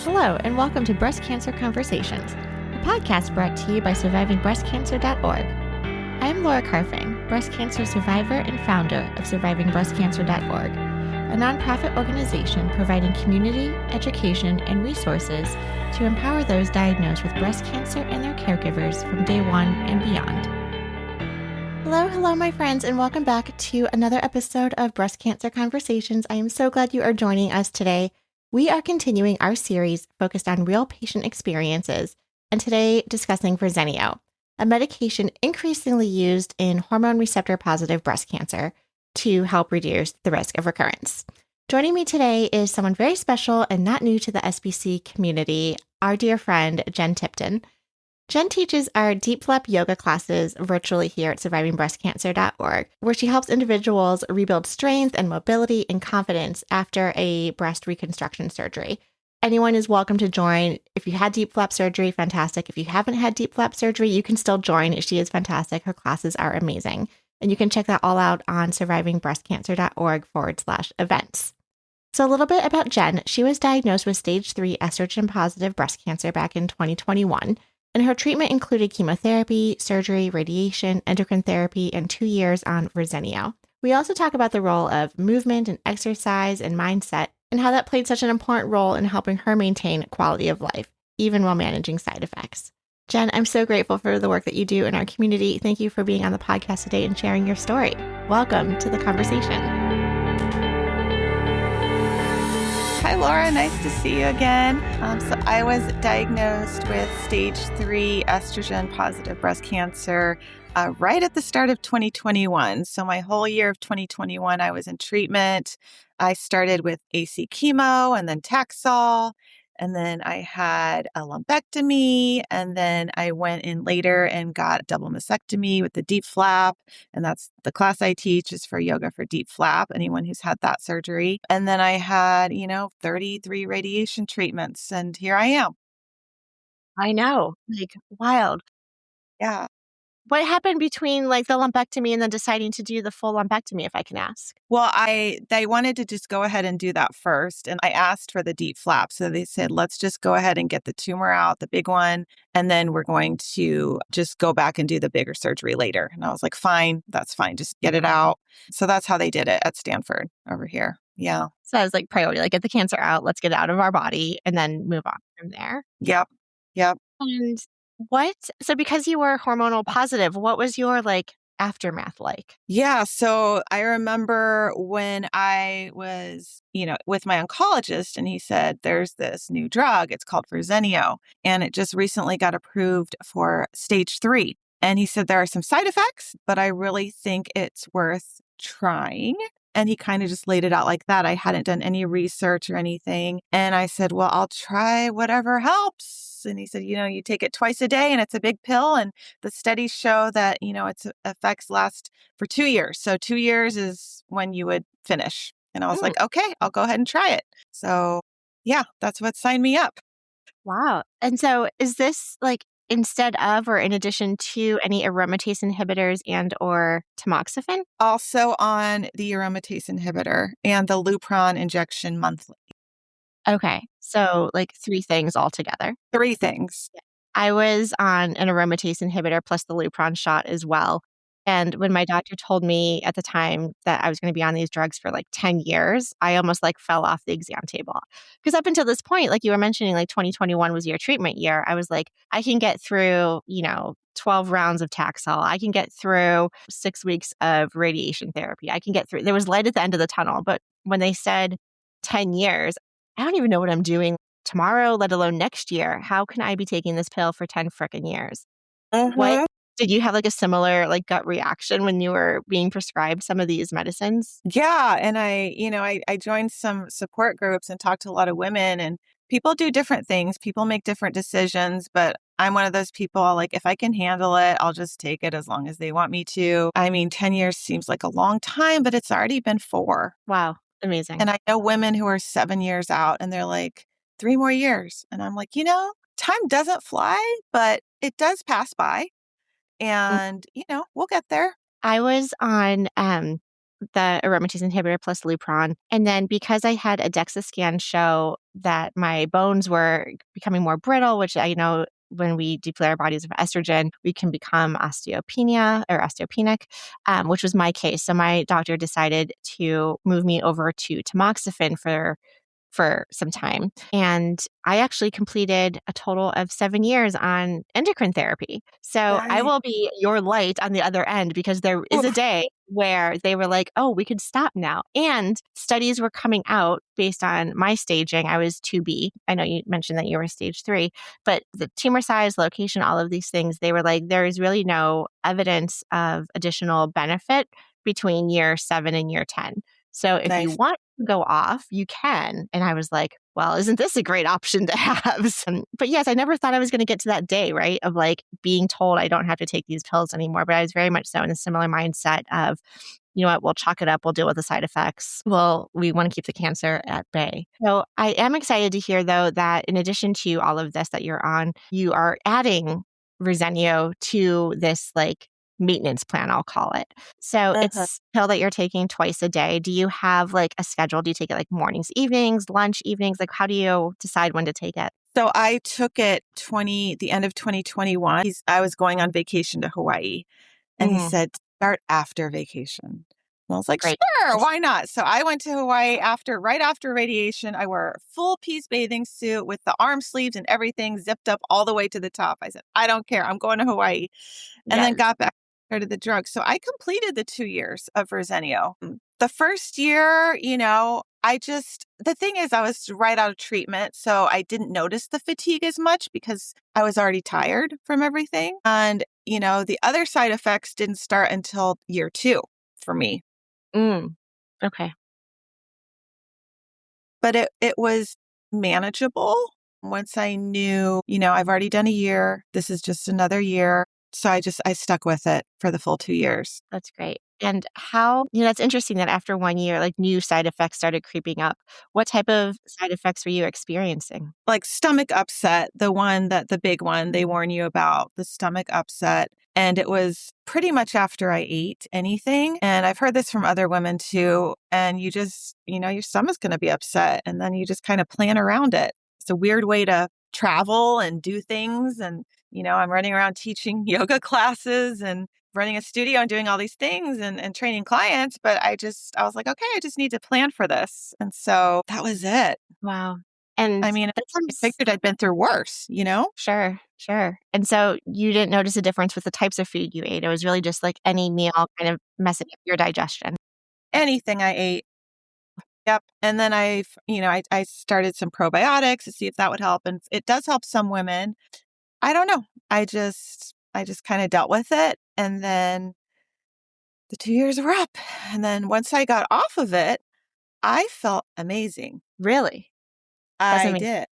Hello, and welcome to Breast Cancer Conversations, a podcast brought to you by survivingbreastcancer.org. I am Laura Carfing, breast cancer survivor and founder of survivingbreastcancer.org, a nonprofit organization providing community, education, and resources to empower those diagnosed with breast cancer and their caregivers from day one and beyond. Hello, my friends, and welcome back to another episode of Breast Cancer Conversations. I am so glad you are joining us today. We are continuing our series focused on real patient experiences, and today discussing Verzenio, a medication increasingly used in hormone receptor-positive breast cancer to help reduce the risk of recurrence. Joining me today is someone very special and not new to the SBC community, our dear friend, Jen Tipton. Jen teaches our DIEP yoga classes virtually here at survivingbreastcancer.org, where she helps individuals rebuild strength and mobility and confidence after a breast reconstruction surgery. Anyone is welcome to join. If you had DIEP surgery, fantastic. If you haven't had DIEP surgery, you can still join. She is fantastic. Her classes are amazing. And you can check that all out on survivingbreastcancer.org/events. So a little bit about Jen. She was diagnosed with stage 3 estrogen-positive breast cancer back in 2021. And her treatment included chemotherapy, surgery, radiation, endocrine therapy, and 2 years on Verzenio. We also talk about the role of movement and exercise and mindset, and how that played such an important role in helping her maintain quality of life, even while managing side effects. Jen, I'm so grateful for the work that you do in our community. Thank you for being on the podcast today and sharing your story. Welcome to the conversation. Hi, Laura. Nice to see you again. So I was diagnosed with stage 3 estrogen-positive breast cancer right at the start of 2021. So my whole year of 2021, I was in treatment. I started with AC chemo and then Taxol. And then I had a lumpectomy, and then I went in later and got a double mastectomy with the DIEP flap. And that's the class I teach is for yoga for DIEP flap, anyone who's had that surgery. And then I had, 33 radiation treatments, and here I am. I know, wild. Yeah. What happened between the lumpectomy and then deciding to do the full lumpectomy, if I can ask? Well, they wanted to just go ahead and do that first. And I asked for the DIEP flap. So they said, let's just go ahead and get the tumor out, the big one. And then we're going to just go back and do the bigger surgery later. And I was like, fine, that's fine. Just get it out. So that's how they did it at Stanford over here. Yeah. So I was priority, get the cancer out, let's get it out of our body and then move on from there. Yep. And so because you were hormonal positive, what was your aftermath like? Yeah. So I remember when I was, with my oncologist, and he said, there's this new drug. It's called Verzenio, and it just recently got approved for stage 3. And he said, there are some side effects, but I really think it's worth trying. And he kind of just laid it out like that. I hadn't done any research or anything. And I said, well, I'll try whatever helps. And he said, you take it twice a day and it's a big pill. And the studies show that, its effects last for 2 years. So 2 years is when you would finish. And I was like, okay, I'll go ahead and try it. So yeah, that's what signed me up. Wow. And so is this instead of or in addition to any aromatase inhibitors and or tamoxifen? Also on the aromatase inhibitor and the Lupron injection monthly. Okay. So 3 things altogether. 3 things. Yeah. I was on an aromatase inhibitor plus the Lupron shot as well. And when my doctor told me at the time that I was going to be on these drugs for 10 years, I almost fell off the exam table. Because up until this point, you were mentioning, 2021 was your treatment year. I was I can get through, 12 rounds of Taxol. I can get through 6 weeks of radiation therapy. I can get through. There was light at the end of the tunnel. But when they said 10 years, I don't even know what I'm doing tomorrow, let alone next year. How can I be taking this pill for 10 frickin' years? What did you have a similar gut reaction when you were being prescribed some of these medicines? Yeah. And I joined some support groups and talked to a lot of women, and people do different things. People make different decisions, but I'm one of those people, if I can handle it, I'll just take it as long as they want me to. 10 years seems like a long time, but it's already been 4. Wow. Amazing. And I know women who are 7 years out and they're like, 3 more years. And I'm like, time doesn't fly, but it does pass by. And, we'll get there. I was on the aromatase inhibitor plus Lupron. And then because I had a DEXA scan show that my bones were becoming more brittle, which I know when we deplete our bodies of estrogen, we can become osteopenia or osteopenic, which was my case. So my doctor decided to move me over to tamoxifen for some time. And I actually completed a total of 7 years on endocrine therapy. So I Right. will be your light on the other end because there is a Oof. day where they were like, oh, we could stop now. And studies were coming out based on my staging. I was 2B. I know you mentioned that you were stage 3, but the tumor size, location, all of these things, they were like, there is really no evidence of additional benefit between year 7 and year 10. So if you Nice. want to go off, you can. And I was like, well, isn't this a great option to have? But yes, I never thought I was going to get to that day, right? Of like being told I don't have to take these pills anymore. But I was very much so in a similar mindset of, you know what, we'll chalk it up. We'll deal with the side effects. Well, we want to keep the cancer at bay. So I am excited to hear, though, that in addition to all of this that you're on, you are adding Verzenio to this like maintenance plan, I'll call it. So Uh-huh. it's a pill that you're taking twice a day. Do you have like a schedule? Do you take it like mornings, evenings, lunch, evenings? Like how do you decide when to take it? So I took it the end of 2021. I was going on vacation to Hawaii, and he Mm, said, start after vacation. And I was like, great. sure, why not? So I went to Hawaii right after radiation. I wore a full piece bathing suit with the arm sleeves and everything zipped up all the way to the top. I said, I don't care. I'm going to Hawaii. And then Yes. got back, started the drug. So I completed the 2 years of Verzenio. The first year, the thing is, I was right out of treatment. So I didn't notice the fatigue as much because I was already tired from everything. And, the other side effects didn't start until year 2 for me. Mm, okay. But it was manageable once I knew, I've already done a year. This is just another year. So I stuck with it for the full 2 years. That's great. And how, that's interesting that after 1 year, like new side effects started creeping up. What type of side effects were you experiencing? Like stomach upset, the big one they warn you about, the stomach upset. And it was pretty much after I ate anything. And I've heard this from other women too. And you just, your stomach's going to be upset. And then you just kind of plan around it. It's a weird way to travel and do things. And, I'm running around teaching yoga classes and running a studio and doing all these things and training clients. But I was like, okay, I just need to plan for this. And so that was it. Wow. And I mean, that I sounds figured I'd been through worse. sure, sure. And so you didn't notice a difference with the types of food you ate. It was really just like any meal kind of messing up your digestion. Anything I ate. Yep. And then I started some probiotics to see if that would help. And it does help some women. I don't know. I just kind of dealt with it. And then the 2 years were up. And then once I got off of it, I felt amazing. Really? That's I amazing. did.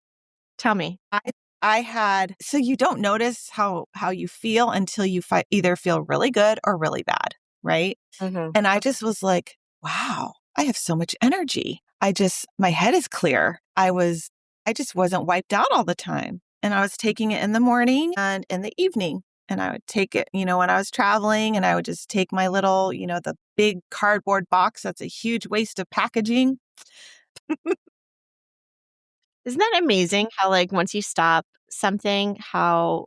Tell me. I I had so you don't notice how you feel until you either feel really good or really bad, right? Mhm. And I just was like, wow, I have so much energy. My head is clear. I just wasn't wiped out all the time. And I was taking it in the morning and in the evening. And I would take it, when I was traveling, and I would just take my little, the big cardboard box. That's a huge waste of packaging. Isn't that amazing how, like, once you stop something, how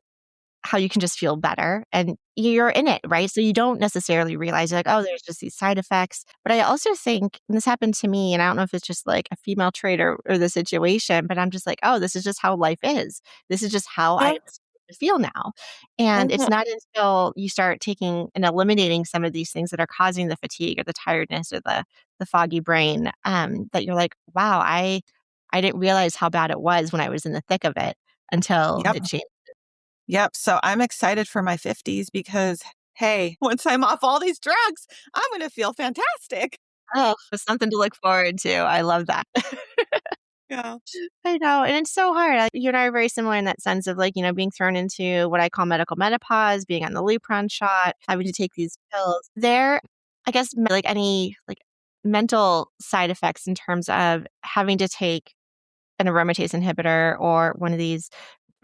you can just feel better and you're in it, right? So you don't necessarily realize like, oh, there's just these side effects. But I also think, and this happened to me, and I don't know if it's just like a female trait or the situation, but I'm just like, oh, this is just how life is. This is just how I Uh, feel now. And it's mhm. not until you start taking and eliminating some of these things that are causing the fatigue or the tiredness or the foggy brain, that you're like, wow, I didn't realize how bad it was when I was in the thick of it until Yep. it changed. Yep. So I'm excited for my 50s because, hey, once I'm off all these drugs, I'm going to feel fantastic. Oh, it's something to look forward to. I love that. Yeah. I know, and it's so hard. You and I are very similar in that sense of like, being thrown into what I call medical menopause, being on the Lupron shot, having to take these pills. There, I guess, like any like mental side effects in terms of having to take an aromatase inhibitor or one of these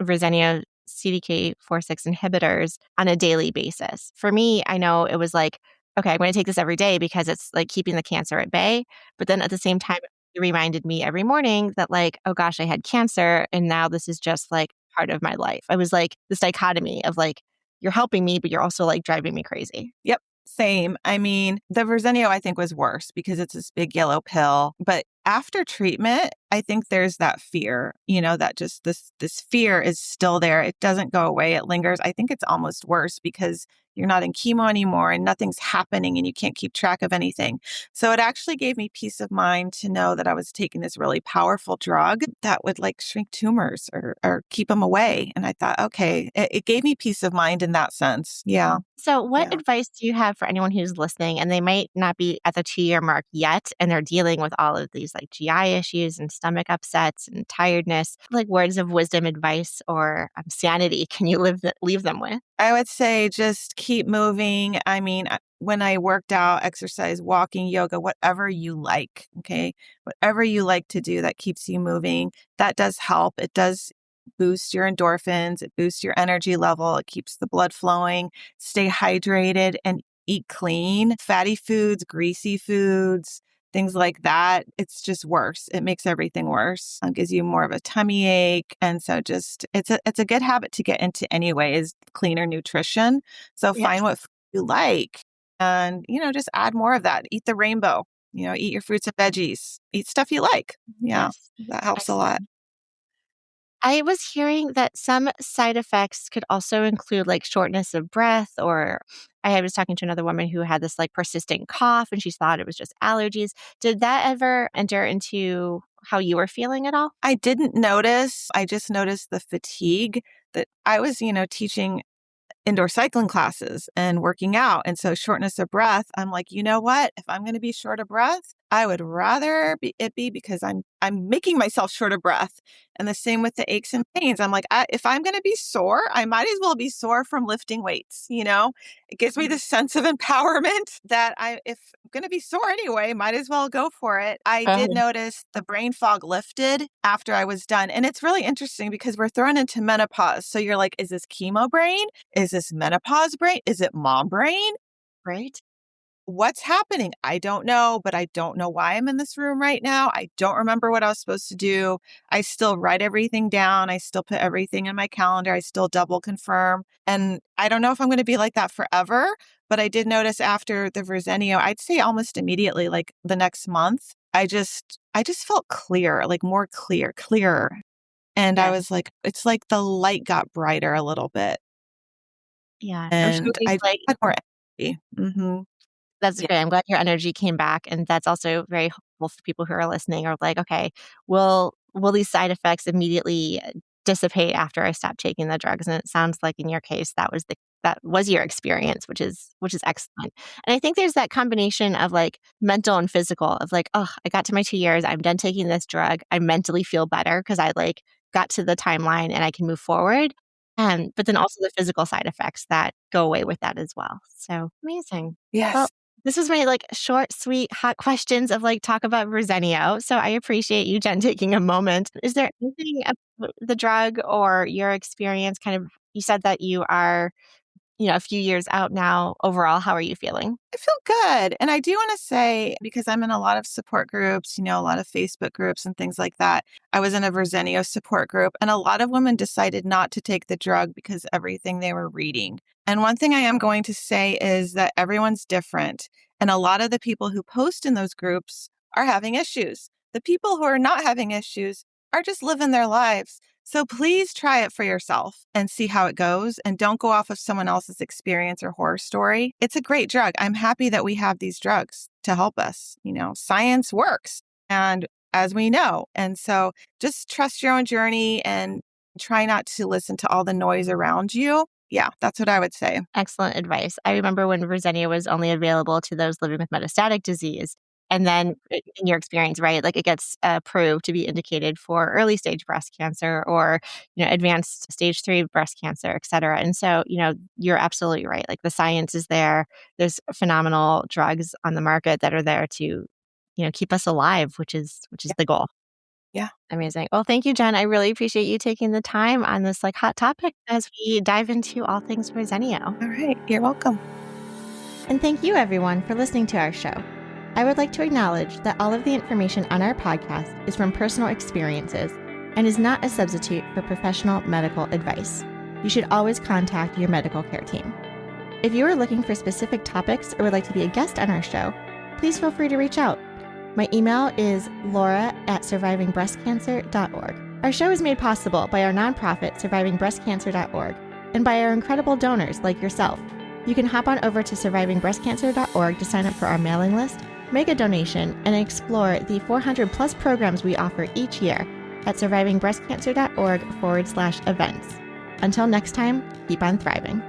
Verzenio CDK4/6 inhibitors on a daily basis. For me, I know it was like, okay, I'm going to take this every day because it's like keeping the cancer at bay. But then at the same time, it reminded me every morning that like, oh gosh, I had cancer and now this is just like part of my life. I was like this dichotomy of like, you're helping me, but you're also like driving me crazy. Yep. Same. I mean, the Verzenio I think was worse because it's this big yellow pill. But after treatment, I think there's that fear, that just this fear is still there. It doesn't go away. It lingers. I think it's almost worse because you're not in chemo anymore and nothing's happening and you can't keep track of anything. So it actually gave me peace of mind to know that I was taking this really powerful drug that would like shrink tumors or keep them away. And I thought, okay, it gave me peace of mind in that sense. Yeah. So, what Yeah. advice do you have for anyone who's listening and they might not be at the 2-year mark yet and they're dealing with all of these like GI issues and stomach upsets and tiredness? Like words of wisdom, advice, or sanity can you leave them with? I would say just keep moving. I mean, when I worked out, exercise, walking, yoga, whatever you like, okay? Whatever you like to do that keeps you moving, that does help. It does boost your endorphins, it boosts your energy level, it keeps the blood flowing. Stay hydrated and eat clean. Fatty foods, greasy foods, things like that, it's just worse. It makes everything worse. It gives you more of a tummy ache. And so just it's a good habit to get into anyway is cleaner nutrition. So Yes. find what food you like and, just add more of that. Eat the rainbow, eat your fruits and veggies, eat stuff you like. Yeah, Yes. that helps a lot. Excellent. I was hearing that some side effects could also include like shortness of breath, or I was talking to another woman who had this like persistent cough and she thought it was just allergies. Did that ever enter into how you were feeling at all? I didn't notice. I just noticed the fatigue that I was, teaching indoor cycling classes and working out. And so shortness of breath, I'm like, you know what? If I'm going to be short of breath, I would rather it be because I'm making myself short of breath. And the same with the aches and pains. I'm like, if I'm going to be sore, I might as well be sore from lifting weights. It gives me this sense of empowerment that if I'm going to be sore anyway, might as well go for it. I did Uh-huh. notice the brain fog lifted after I was done. And it's really interesting because we're thrown into menopause. So you're like, is this chemo brain? Is this menopause brain? Is it mom brain? Right? What's happening? I don't know, but I don't know why I'm in this room right now. I don't remember what I was supposed to do. I still write everything down. I still put everything in my calendar. I still double confirm. And I don't know if I'm going to be like that forever, but I did notice after the Verzenio, I'd say almost immediately, like the next month, I just felt clear, like more clearer. And I Yes. was like, it's like the light got brighter a little bit. Yeah. I'm sure And we've I just like had more energy. that's Yeah. great. I'm glad your energy came back, and that's also very helpful for people who are listening are like, "Okay, will these side effects immediately dissipate after I stop taking the drugs?" And it sounds like in your case, that was your experience, which is excellent. And I think there's that combination of, like, mental and physical of, like, "Oh, I got to my 2 years, I'm done taking this drug, I mentally feel better because I, like, got to the timeline and I can move forward." But then also the physical side effects that go away with that as well. So, amazing. Well, Yes. this was my, like, short, sweet, hot questions of, like, talk about Verzenio, so I appreciate you, Jen, taking a moment. Is there anything about the drug or your experience kind of you said that you are, a few years out now. Overall, how are you feeling? I feel good. And I do want to say, because I'm in a lot of support groups, a lot of Facebook groups and things like that. I was in a Verzenio support group, and a lot of women decided not to take the drug because of everything they were reading. And one thing I am going to say is that everyone's different. And a lot of the people who post in those groups are having issues. The people who are not having issues are just living their lives. So please try it for yourself and see how it goes. And don't go off of someone else's experience or horror story. It's a great drug. I'm happy that we have these drugs to help us. Science works. And as we know. And so just trust your own journey and try not to listen to all the noise around you. Yeah, that's what I would say. Excellent advice. I remember when Verzenio was only available to those living with metastatic disease. And then in your experience, right, like it gets approved to be indicated for early stage breast cancer or, advanced stage 3 breast cancer, et cetera. And so, you're absolutely right. Like the science is there. There's phenomenal drugs on the market that are there to, keep us alive, which is Yeah. the goal. Yeah. Amazing. Well, thank you, Jen. I really appreciate you taking the time on this like hot topic as we dive into all things Verzenio. All right. You're welcome. And thank you, everyone, for listening to our show. I would like to acknowledge that all of the information on our podcast is from personal experiences and is not a substitute for professional medical advice. You should always contact your medical care team. If you are looking for specific topics or would like to be a guest on our show, please feel free to reach out. My email is laura@survivingbreastcancer.org. Our show is made possible by our nonprofit, survivingbreastcancer.org, and by our incredible donors like yourself. You can hop on over to survivingbreastcancer.org to sign up for our mailing list, make a donation, and explore the 400+ programs we offer each year at survivingbreastcancer.org/events. Until next time, keep on thriving.